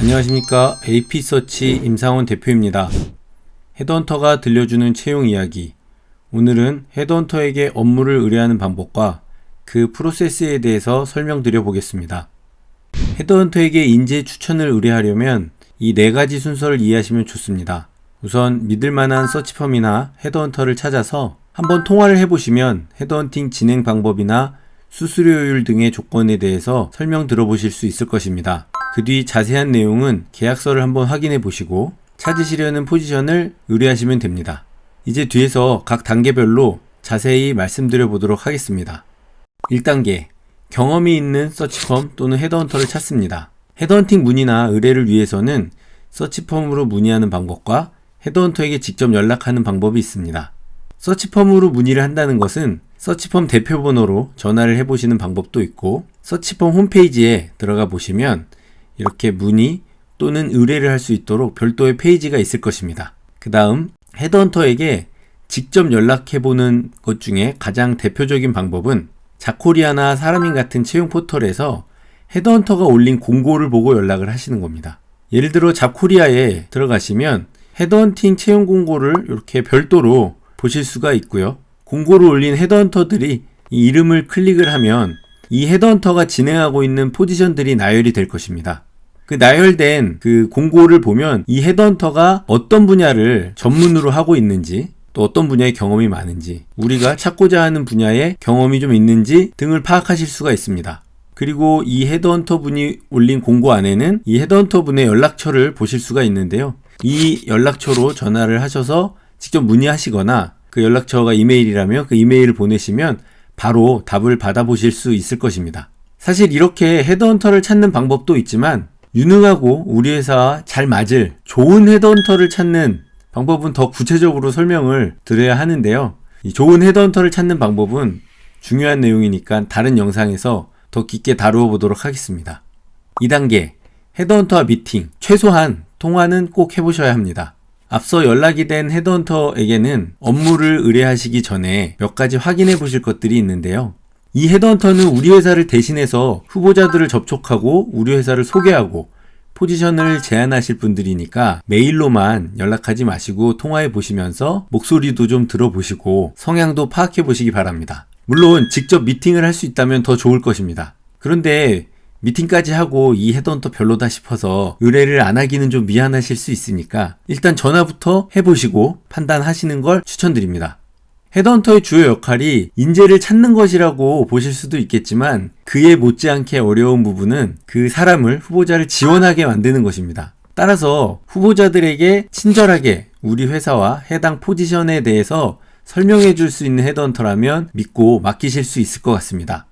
안녕하십니까. AP서치 임상원 대표입니다. 헤드헌터가 들려주는 채용 이야기. 오늘은 헤드헌터에게 업무를 의뢰하는 방법과 그 프로세스에 대해서 설명드려 보겠습니다. 헤드헌터에게 인재 추천을 의뢰하려면 이 4가지 순서를 이해하시면 좋습니다. 우선 믿을만한 서치펌이나 헤드헌터를 찾아서 한번 통화를 해보시면 헤드헌팅 진행 방법이나 수수료율 등의 조건에 대해서 설명 들어보실 수 있을 것입니다. 그 뒤 자세한 내용은 계약서를 한번 확인해 보시고 찾으시려는 포지션을 의뢰하시면 됩니다. 이제 뒤에서 각 단계별로 자세히 말씀드려 보도록 하겠습니다. 1단계, 경험이 있는 서치펌 또는 헤드헌터를 찾습니다. 헤드헌팅 문의나 의뢰를 위해서는 서치펌으로 문의하는 방법과 헤드헌터에게 직접 연락하는 방법이 있습니다. 서치펌으로 문의를 한다는 것은 서치펌 대표번호로 전화를 해보시는 방법도 있고, 서치펌 홈페이지에 들어가 보시면 이렇게 문의 또는 의뢰를 할 수 있도록 별도의 페이지가 있을 것입니다. 그 다음 헤드헌터에게 직접 연락해보는 것 중에 가장 대표적인 방법은 자코리아나 사람인 같은 채용 포털에서 헤드헌터가 올린 공고를 보고 연락을 하시는 겁니다. 예를 들어 자코리아에 들어가시면 헤드헌팅 채용 공고를 이렇게 별도로 보실 수가 있고요. 공고를 올린 헤드헌터들이 이 이름을 클릭을 하면 이 헤드헌터가 진행하고 있는 포지션들이 나열이 될 것입니다. 그 나열된 그 공고를 보면 이 헤드헌터가 어떤 분야를 전문으로 하고 있는지, 또 어떤 분야에 경험이 많은지, 우리가 찾고자 하는 분야에 경험이 좀 있는지 등을 파악하실 수가 있습니다. 그리고 이 헤드헌터 분이 올린 공고 안에는 이 헤드헌터 분의 연락처를 보실 수가 있는데요. 이 연락처로 전화를 하셔서 직접 문의하시거나 그 연락처가 이메일이라면 그 이메일을 보내시면 바로 답을 받아보실 수 있을 것입니다. 사실 이렇게 헤드헌터를 찾는 방법도 있지만 유능하고 우리 회사와 잘 맞을 좋은 헤드헌터를 찾는 방법은 더 구체적으로 설명을 드려야 하는데요. 이 좋은 헤드헌터를 찾는 방법은 중요한 내용이니까 다른 영상에서 더 깊게 다루어 보도록 하겠습니다. 2단계, 헤드헌터와 미팅. 최소한 통화는 꼭 해보셔야 합니다. 앞서 연락이 된 헤드헌터에게는 업무를 의뢰하시기 전에 몇 가지 확인해 보실 것들이 있는데요. 이 헤드헌터는 우리 회사를 대신해서 후보자들을 접촉하고 우리 회사를 소개하고 포지션을 제안하실 분들이니까 메일로만 연락하지 마시고 통화해 보시면서 목소리도 좀 들어보시고 성향도 파악해 보시기 바랍니다. 물론 직접 미팅을 할 수 있다면 더 좋을 것입니다. 그런데 미팅까지 하고 이 헤드헌터 별로다 싶어서 의뢰를 안 하기는 좀 미안하실 수 있으니까 일단 전화부터 해보시고 판단하시는 걸 추천드립니다. 헤드헌터의 주요 역할이 인재를 찾는 것이라고 보실 수도 있겠지만 그에 못지않게 어려운 부분은 그 사람을, 후보자를 지원하게 만드는 것입니다. 따라서 후보자들에게 친절하게 우리 회사와 해당 포지션에 대해서 설명해 줄 수 있는 헤드헌터라면 믿고 맡기실 수 있을 것 같습니다.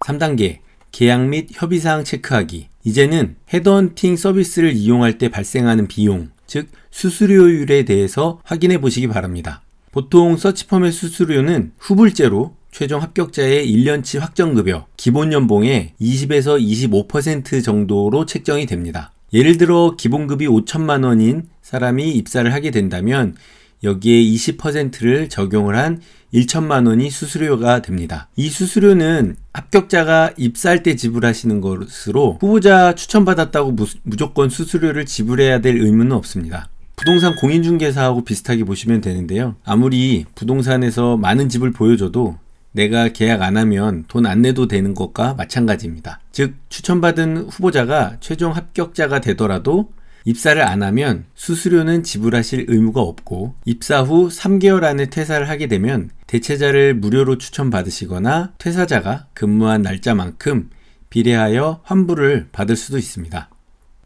3단계, 계약 및 협의사항 체크하기. 이제는 헤드헌팅 서비스를 이용할 때 발생하는 비용, 즉 수수료율에 대해서 확인해 보시기 바랍니다. 보통 서치펌의 수수료는 후불제로 최종 합격자의 1년치 확정급여, 기본 연봉의 20에서 25% 정도로 책정이 됩니다. 예를 들어 기본급이 5천만 원인 사람이 입사를 하게 된다면 여기에 20%를 적용을 한 1천만 원이 수수료가 됩니다. 이 수수료는 합격자가 입사할 때 지불하시는 것으로 후보자 추천받았다고 무조건 수수료를 지불해야 될 의무는 없습니다. 부동산 공인중개사하고 비슷하게 보시면 되는데요. 아무리 부동산에서 많은 집을 보여줘도 내가 계약 안 하면 돈 안 내도 되는 것과 마찬가지입니다. 즉 추천받은 후보자가 최종 합격자가 되더라도 입사를 안 하면 수수료는 지불하실 의무가 없고, 입사 후 3개월 안에 퇴사를 하게 되면 대체자를 무료로 추천받으시거나 퇴사자가 근무한 날짜만큼 비례하여 환불을 받을 수도 있습니다.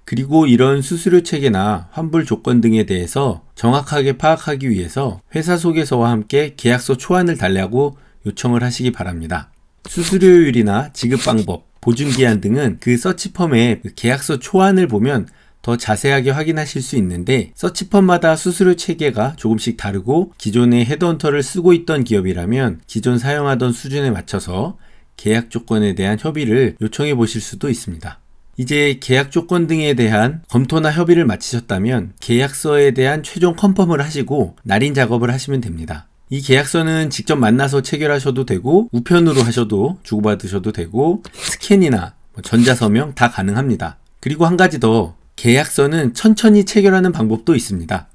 그리고 이런 수수료 체계나 환불 조건 등에 대해서 정확하게 파악하기 위해서 회사 소개서와 함께 계약서 초안을 달라고 요청을 하시기 바랍니다. 수수료율이나 지급 방법, 보증기한 등은 그 서치펌의 계약서 초안을 보면 더 자세하게 확인하실 수 있는데, 서치펌마다 수수료 체계가 조금씩 다르고 기존의 헤드헌터를 쓰고 있던 기업이라면 기존 사용하던 수준에 맞춰서 계약 조건에 대한 협의를 요청해 보실 수도 있습니다. 이제 계약 조건 등에 대한 검토나 협의를 마치셨다면 계약서에 대한 최종 컨펌을 하시고 날인 작업을 하시면 됩니다. 이 계약서는 직접 만나서 체결하셔도 되고 우편으로 하셔도 주고받으셔도 되고 스캔이나 전자서명 다 가능합니다. 그리고 한 가지 더, 계약서는 천천히 체결하는 방법도 있습니다.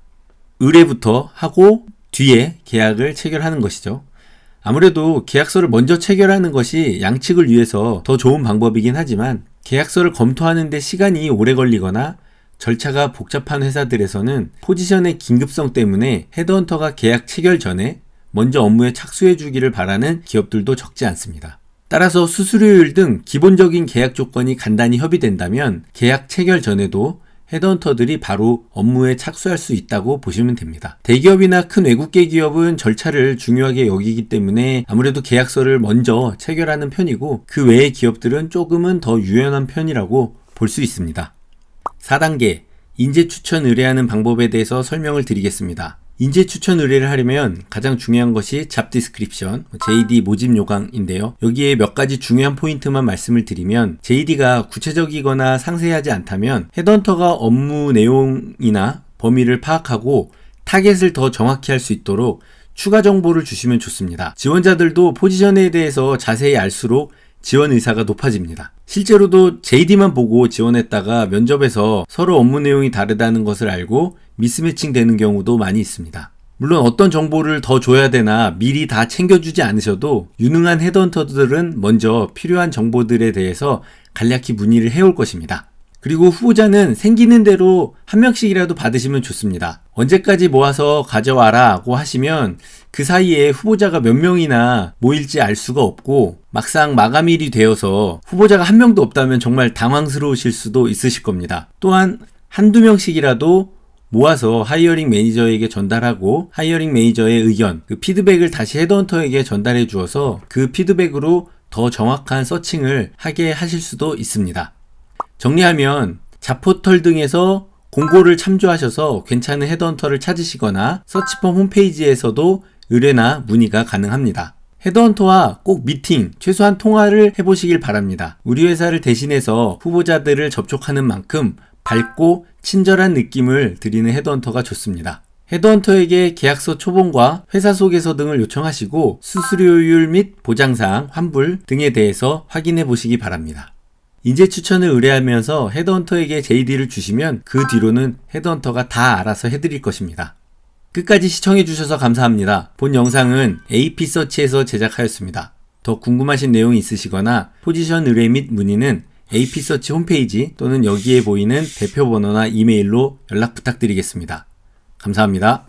의뢰부터 하고 뒤에 계약을 체결하는 것이죠. 아무래도 계약서를 먼저 체결하는 것이 양측을 위해서 더 좋은 방법이긴 하지만 계약서를 검토하는 데 시간이 오래 걸리거나 절차가 복잡한 회사들에서는 포지션의 긴급성 때문에 헤드헌터가 계약 체결 전에 먼저 업무에 착수해 주기를 바라는 기업들도 적지 않습니다. 따라서 수수료율 등 기본적인 계약 조건이 간단히 협의된다면 계약 체결 전에도 헤드헌터들이 바로 업무에 착수할 수 있다고 보시면 됩니다. 대기업이나 큰 외국계 기업은 절차를 중요하게 여기기 때문에 아무래도 계약서를 먼저 체결하는 편이고 그 외의 기업들은 조금은 더 유연한 편이라고 볼 수 있습니다. 4단계, 인재 추천 의뢰하는 방법에 대해서 설명을 드리겠습니다. 인재 추천 의뢰를 하려면 가장 중요한 것이 잡 디스크립션, JD 모집 요강인데요. 여기에 몇 가지 중요한 포인트만 말씀을 드리면 JD가 구체적이거나 상세하지 않다면 헤드헌터가 업무 내용이나 범위를 파악하고 타겟을 더 정확히 할 수 있도록 추가 정보를 주시면 좋습니다. 지원자들도 포지션에 대해서 자세히 알수록 지원 의사가 높아집니다. 실제로도 JD만 보고 지원했다가 면접에서 서로 업무 내용이 다르다는 것을 알고 미스매칭 되는 경우도 많이 있습니다. 물론 어떤 정보를 더 줘야 되나 미리 다 챙겨주지 않으셔도 유능한 헤드헌터들은 먼저 필요한 정보들에 대해서 간략히 문의를 해올 것입니다. 그리고 후보자는 생기는 대로 한 명씩이라도 받으시면 좋습니다. 언제까지 모아서 가져와라고 하시면 그 사이에 후보자가 몇 명이나 모일지 알 수가 없고 막상 마감일이 되어서 후보자가 한 명도 없다면 정말 당황스러우실 수도 있으실 겁니다. 또한 한두 명씩이라도 모아서 하이어링 매니저에게 전달하고 하이어링 매니저의 의견, 그 피드백을 다시 헤드헌터에게 전달해 주어서 그 피드백으로 더 정확한 서칭을 하게 하실 수도 있습니다. 정리하면 잡포털 등에서 공고를 참조하셔서 괜찮은 헤드헌터를 찾으시거나 서치펌 홈페이지에서도 의뢰나 문의가 가능합니다. 헤드헌터와 꼭 미팅, 최소한 통화를 해보시길 바랍니다. 우리 회사를 대신해서 후보자들을 접촉하는 만큼 밝고 친절한 느낌을 드리는 헤드헌터가 좋습니다. 헤드헌터에게 계약서 초본과 회사 소개서 등을 요청하시고 수수료율 및 보장사항, 환불 등에 대해서 확인해 보시기 바랍니다. 인재 추천을 의뢰하면서 헤드헌터에게 JD를 주시면 그 뒤로는 헤드헌터가 다 알아서 해드릴 것입니다. 끝까지 시청해주셔서 감사합니다. 본 영상은 AP서치에서 제작하였습니다. 더 궁금하신 내용이 있으시거나 포지션 의뢰 및 문의는 AP서치 홈페이지 또는 여기에 보이는 대표 번호나 이메일로 연락 부탁드리겠습니다. 감사합니다.